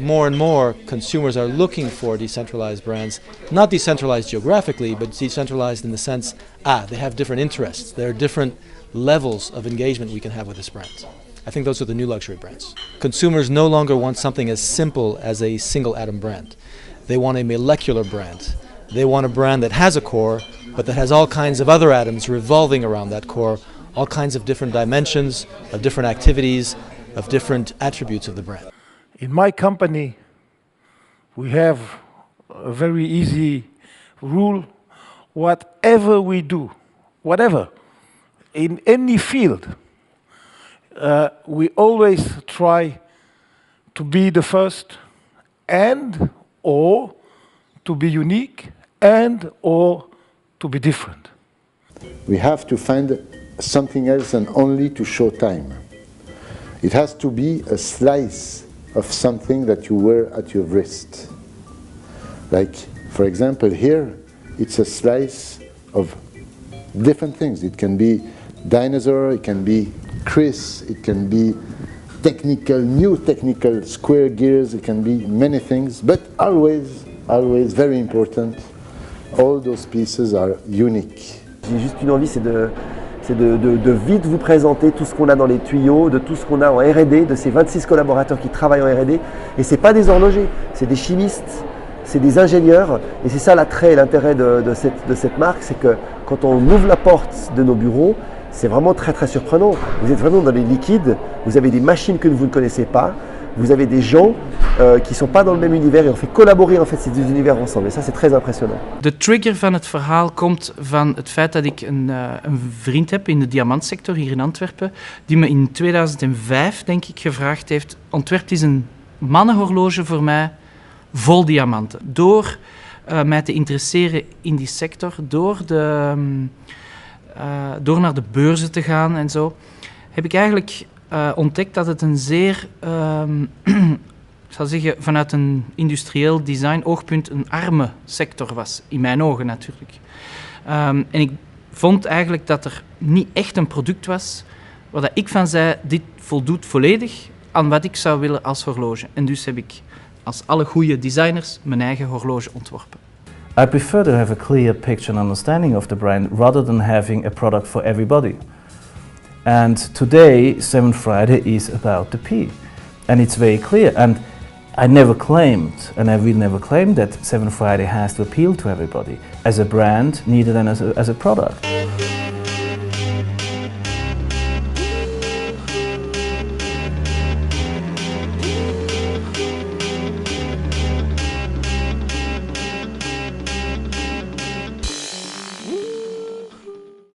More and more consumers are looking for decentralized brands, not decentralized geographically, but decentralized in the sense, they have different interests. There are different levels of engagement we can have with this brand. I think those are the new luxury brands. Consumers no longer want something as simple as a single atom brand. They want a molecular brand. They want a brand that has a core, but that has all kinds of other atoms revolving around that core, all kinds of different dimensions, of different activities, of different attributes of the brand. In my company, we have a very easy rule. Whatever we do, whatever, in any field, we always try to be the first and or to be unique and or to be different. We have to find something else than only to show time. It has to be a slice of something that you wear at your wrist. Like, for example, here, it's a slice of different things. It can be dinosaur, it can be Chris, it can be technical, new technical square gears, it can be many things, but always, always very important, all those pieces are unique. J'ai juste une envie, c'est de vite vous présenter tout ce qu'on a dans les tuyaux, de tout ce qu'on a en R&D, de ces 26 collaborateurs qui travaillent en R&D. Et ce n'est pas des horlogers, c'est des chimistes, c'est des ingénieurs. Et c'est ça l'attrait et l'intérêt de cette marque, c'est que quand on ouvre la porte de nos bureaux, c'est vraiment très très surprenant. Vous êtes vraiment dans les liquides, vous avez des machines que vous ne connaissez pas, vous avez des gens qui ne sont pas dans le même univers et on fait collaborer en fait ces deux univers ensemble. Et ça, c'est très impressionnant. De trigger van het verhaal komt van het feit dat ik een vriend heb in de diamantsector hier in Antwerpen, die me in 2005, denk ik, gevraagd heeft: ontwerp eens een mannenhorloge voor mij vol diamanten. Door mij te interesseren in die sector, door naar de beurzen te gaan en zo, heb ik eigenlijk ontdekt dat het een zeer, ik zal zeggen, vanuit een industrieel design oogpunt een arme sector was. In mijn ogen natuurlijk. En ik vond eigenlijk dat er niet echt een product was waar ik van zei, dit voldoet volledig aan wat ik zou willen als horloge. En dus heb ik, als alle goede designers, mijn eigen horloge ontworpen. I prefer to have a clear picture and understanding of the brand rather than having a product for everybody. And today, 7th Friday is about the P. And it's very clear. And I never claimed, and I will never claim, that 7th Friday has to appeal to everybody, as a brand, neither than as a product.